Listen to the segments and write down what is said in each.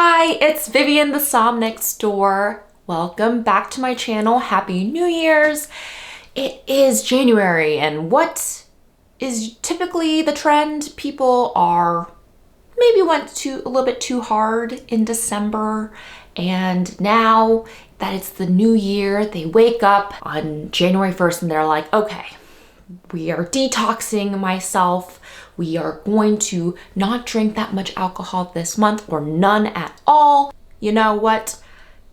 Hi, it's Vivian, the Somm Next Door. Welcome back to my channel. Happy New Year's. It is January, and what is typically the trend? People are maybe went a little bit too hard in December, and now that it's the new year, they wake up on January 1st and they're like, okay, we are detoxing myself. We are going to not drink that much alcohol this month or none at all. You know what?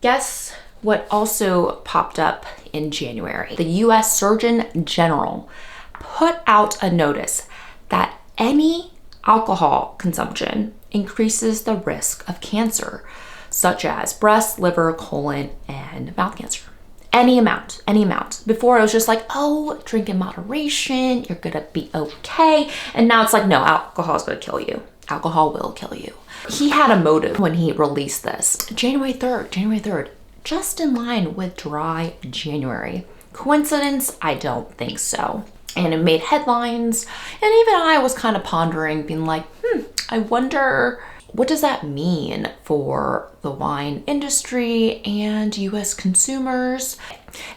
Guess what also popped up in January? The US Surgeon General put out a notice that any alcohol consumption increases the risk of cancer, such as breast, liver, colon, and mouth cancer. Any amount. Before it was just like, oh, drink in moderation, you're gonna be okay. And now it's like, no, alcohol is gonna kill you. Alcohol will kill you. He had a motive when he released this. January 3rd, just in line with dry January. Coincidence? I don't think so. And it made headlines. And even I was kind of pondering, being like, I wonder, what does that mean for the wine industry and US consumers?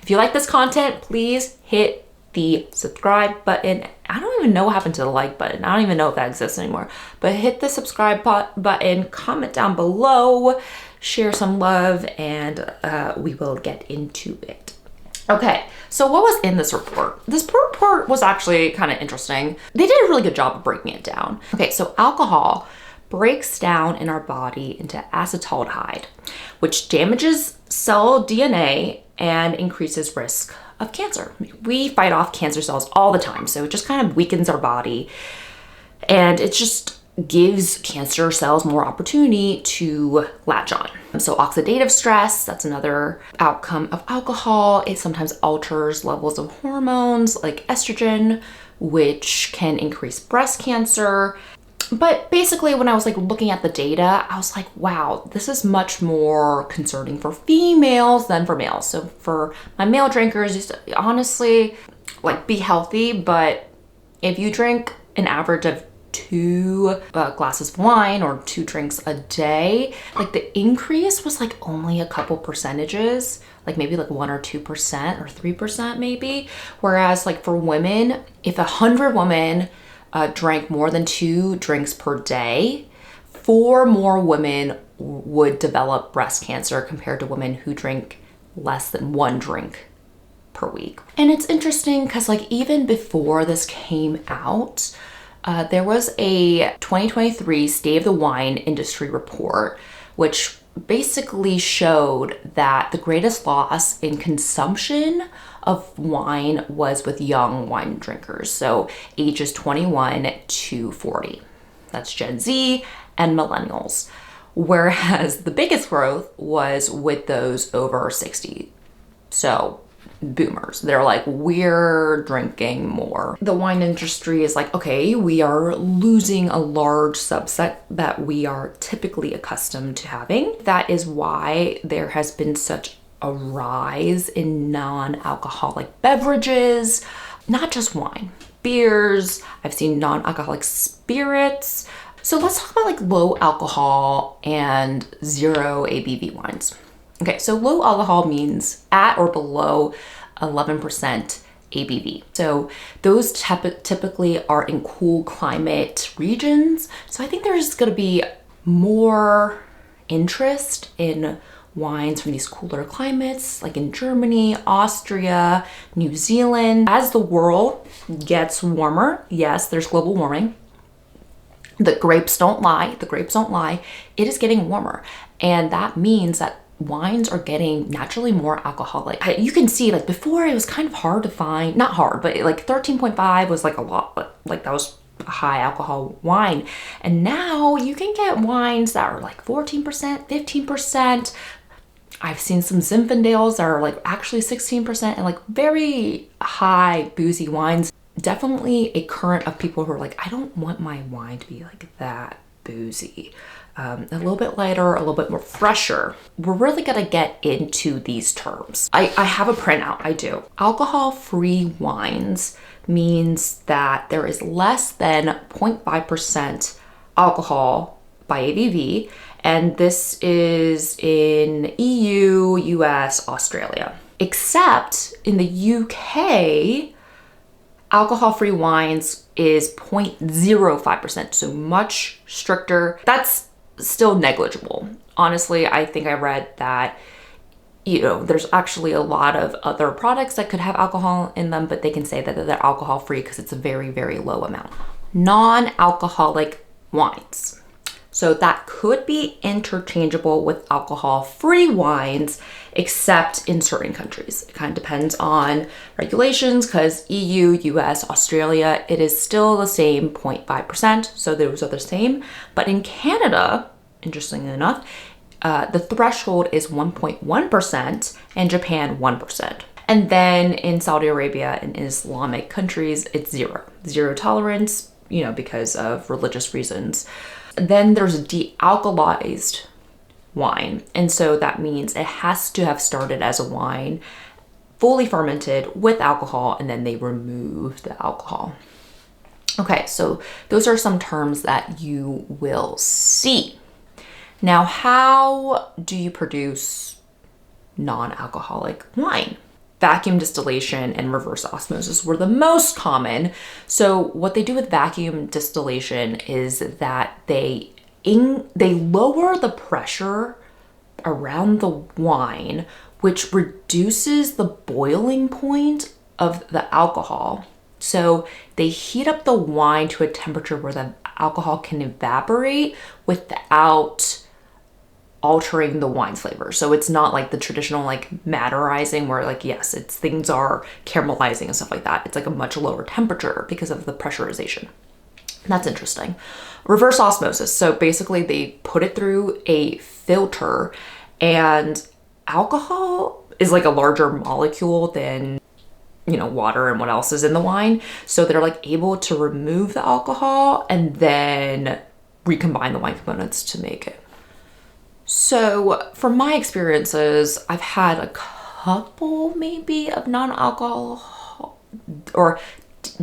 If you like this content, please hit the subscribe button. I don't even know what happened to the like button. I don't even know if that exists anymore. But hit the subscribe button, comment down below, share some love, and we will get into it. Okay, so what was in this report? This report was actually kind of interesting. They did a really good job of breaking it down. Okay, so alcohol breaks down in our body into acetaldehyde, which damages cell DNA and increases risk of cancer. We fight off cancer cells all the time, so it just kind of weakens our body, and it just gives cancer cells more opportunity to latch on. So oxidative stress, that's another outcome of alcohol. It sometimes alters levels of hormones like estrogen, which can increase breast cancer. But basically, when I was like looking at the data, I was like, wow, this is much more concerning for females than for males. So for my male drinkers, just honestly, like, be healthy. But if you drink an average of 2 glasses of wine or 2 drinks a day, like, the increase was like only a couple percentages, like maybe like 1 or 2% or 3% maybe. Whereas like for women, if 100 women drank more than 2 drinks per day, 4 more women would develop breast cancer compared to women who drink less than 1 drink per week. And it's interesting because like even before this came out, there was a 2023 State of the Wine Industry report, which basically showed that the greatest loss in consumption of wine was with young wine drinkers, so ages 21 to 40. That's Gen Z and millennials. Whereas the biggest growth was with those over 60. So boomers, they're like, we're drinking more. The wine industry is like, okay, we are losing a large subset that we are typically accustomed to having. That is why there has been such a rise in non-alcoholic beverages, not just wine, beers. I've seen non-alcoholic spirits. So let's talk about like low alcohol and 0 ABV wines. Okay, so low alcohol means at or below 11% ABV. So those typically are in cool climate regions. So I think there's gonna be more interest in wines from these cooler climates, like in Germany, Austria, New Zealand. As the world gets warmer, yes, there's global warming. The grapes don't lie. It is getting warmer. And that means that wines are getting naturally more alcoholic. You can see, like, before it was kind of hard to find, not hard, but like 13.5 was like a lot, like that was a high alcohol wine. And now you can get wines that are like 14%, 15%. I've seen some Zinfandels that are like actually 16% and like very high boozy wines. Definitely a current of people who are like, I don't want my wine to be like that boozy. A little bit lighter, a little bit more fresher. We're really gonna get into these terms. I have a printout, I do. Alcohol-free wines means that there is less than 0.5% alcohol by ABV And this is in EU, US, Australia. Except in the UK, alcohol-free wines is 0.05%, so much stricter. That's still negligible. Honestly, I think I read that, there's actually a lot of other products that could have alcohol in them, but they can say that they're alcohol-free because it's a very, very low amount. Non-alcoholic wines. So that could be interchangeable with alcohol-free wines, except in certain countries. It kind of depends on regulations because EU, US, Australia, it is still the same 0.5%. So those are the same. But in Canada, interestingly enough, the threshold is 1.1% and Japan 1%. And then in Saudi Arabia and Islamic countries, it's zero tolerance, because of religious reasons. Then there's de-alcoholized wine. And so that means it has to have started as a wine, fully fermented with alcohol, and then they remove the alcohol. Okay, so those are some terms that you will see. Now, how do you produce non-alcoholic wine? Vacuum distillation and reverse osmosis were the most common. So what they do with vacuum distillation is that they lower the pressure around the wine, which reduces the boiling point of the alcohol. So they heat up the wine to a temperature where the alcohol can evaporate without altering the wine's flavor. So it's not like the traditional matterizing where yes, things are caramelizing and stuff like that. It's a much lower temperature because of the pressurization. That's interesting. Reverse osmosis. So basically they put it through a filter, and alcohol is a larger molecule than water and what else is in the wine. So they're able to remove the alcohol and then recombine the wine components to make it. So from my experiences, I've had a couple maybe of non-alcohol or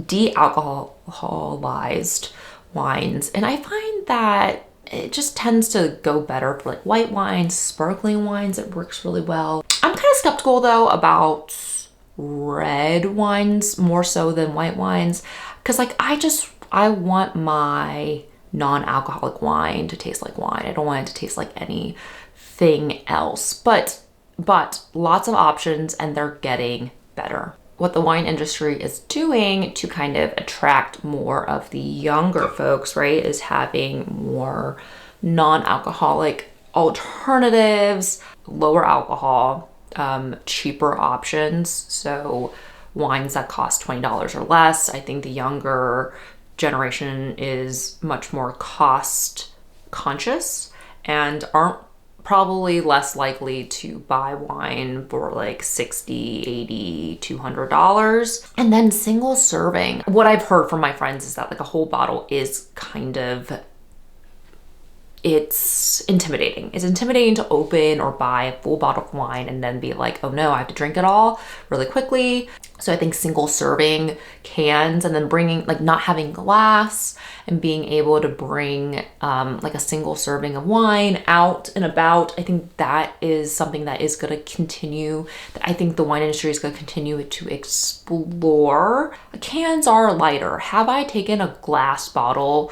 de-alcoholized wines. And I find that it just tends to go better for white wines, sparkling wines. It works really well. I'm kind of skeptical though about red wines more so than white wines. Cause I want my non-alcoholic wine to taste like wine. I don't want it to taste like anything else, but lots of options, and they're getting better. What the wine industry is doing to kind of attract more of the younger folks, right, is having more non-alcoholic alternatives, lower alcohol, cheaper options. So wines that cost $20 or less. I think the younger generation is much more cost conscious and aren't probably less likely to buy wine for $60, $80, $200. And then single serving. What I've heard from my friends is that a whole bottle is it's intimidating. It's intimidating to open or buy a full bottle of wine and then be oh no, I have to drink it all really quickly. So I think single serving cans and then bringing not having glass and being able to bring a single serving of wine out and about. I think that is something that is going to continue. I think the wine industry is going to continue to explore. Cans are lighter. Have I taken a glass bottle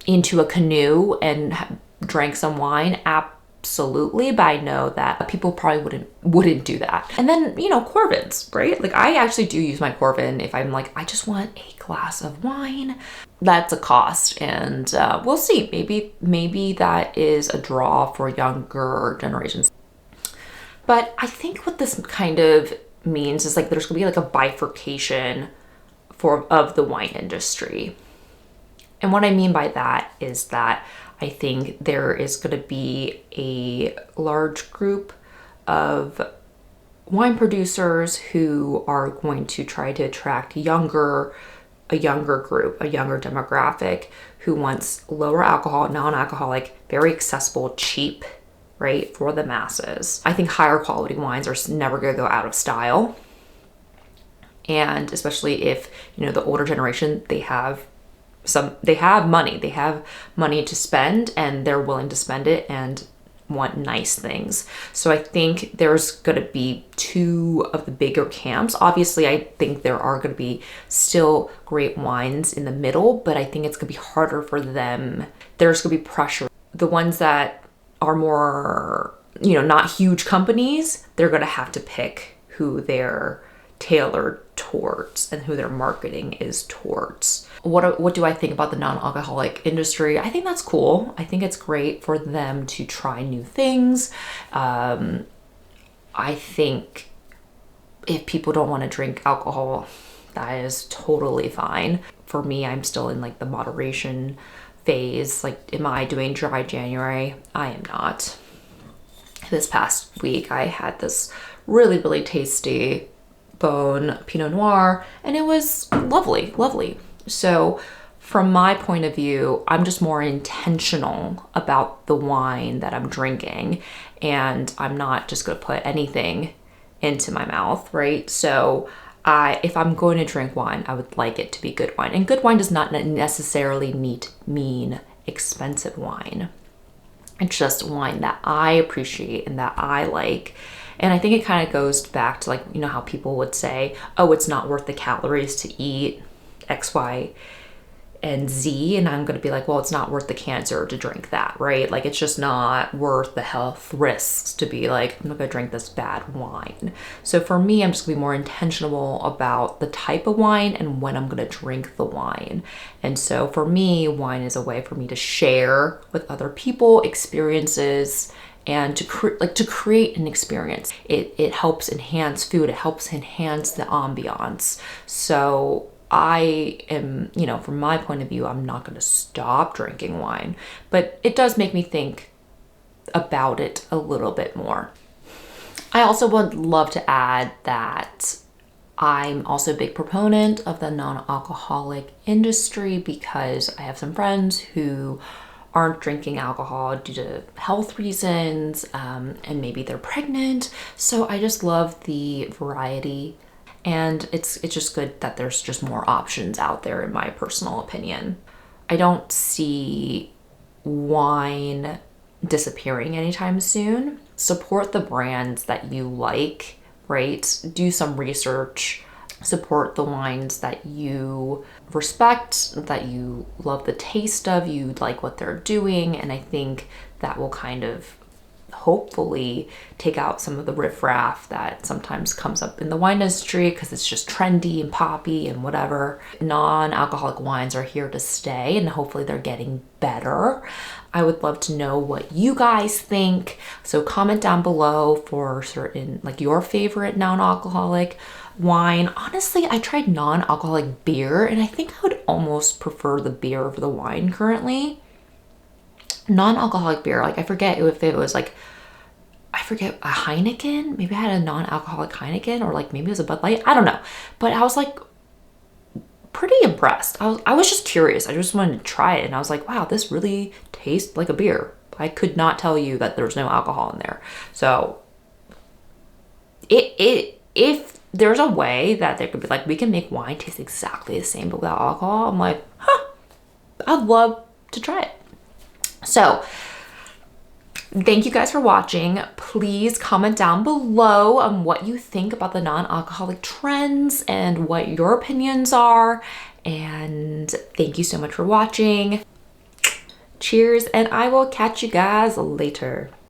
into a canoe and drank some wine? Absolutely, but I know that people probably wouldn't do that. And then, Corvins, right? I actually do use my Corvin if I'm I just want a glass of wine. That's a cost, and we'll see. Maybe that is a draw for younger generations. But I think what this kind of means is there's gonna be a bifurcation of the wine industry. And what I mean by that is that I think there is going to be a large group of wine producers who are going to try to attract a younger group, a younger demographic who wants lower alcohol, non-alcoholic, very accessible, cheap, right, for the masses. I think higher quality wines are never going to go out of style. And especially if, the older generation, they have they have money to spend, and they're willing to spend it and want nice things. So I think there's going to be two of the bigger camps. Obviously, I think there are going to be still great wines in the middle, but I think it's going to be harder for them. There's going to be pressure. The ones that are more, not huge companies, they're going to have to pick who they're tailored towards and who their marketing is towards. What do I think about the non-alcoholic industry? I think that's cool. I think it's great for them to try new things. I think if people don't want to drink alcohol, that is totally fine. For me, I'm still in like the moderation phase. Like, am I doing dry January? I am not. This past week, I had this really, really tasty Bone Pinot Noir, and it was lovely, lovely. So from my point of view, I'm just more intentional about the wine that I'm drinking, and I'm not just going to put anything into my mouth, right? So if I'm going to drink wine, I would like it to be good wine. And good wine does not necessarily mean expensive wine. It's just wine that I appreciate and that I like. And I think it kind of goes back to, like, how people would say, oh, it's not worth the calories to eat X, Y, and Z. And I'm going to be like, well, it's not worth the cancer to drink that, right? Like, it's just not worth the health risks to be like, I'm not going to drink this bad wine. So for me, I'm just going to be more intentional about the type of wine and when I'm going to drink the wine. And so for me, wine is a way for me to share with other people experiences and to create an experience. It helps enhance food. It helps enhance the ambiance. So I am, from my point of view, I'm not going to stop drinking wine, but it does make me think about it a little bit more. I also would love to add that I'm also a big proponent of the non-alcoholic industry because I have some friends who aren't drinking alcohol due to health reasons, and maybe they're pregnant. So I just love the variety, and it's just good that there's just more options out there, in my personal opinion. I don't see wine disappearing anytime soon. Support the brands that you like, right? Do some research. Support the wines that you respect, that you love the taste of, you like what they're doing, and I think that will kind of hopefully take out some of the riffraff that sometimes comes up in the wine industry because it's just trendy and poppy and whatever. Non-alcoholic wines are here to stay, and hopefully they're getting better. I would love to know what you guys think. So comment down below for certain, like, your favorite non-alcoholic wine. Honestly, I tried non-alcoholic beer, and I think I would almost prefer the beer over the wine currently. Non-alcoholic beer, like, I forget if it was like, a Heineken. Maybe I had a non-alcoholic Heineken, or like maybe it was a Bud Light. I don't know. But I was like pretty impressed. I was just curious. I just wanted to try it, and I was like, wow, this really tastes like a beer. I could not tell you that there's no alcohol in there. So if there's a way that there could be like, we can make wine taste exactly the same but without alcohol, I'm like, I'd love to try it. So thank you guys for watching. Please comment down below on what you think about the non-alcoholic trends and what your opinions are. And thank you so much for watching. Cheers, and I will catch you guys later.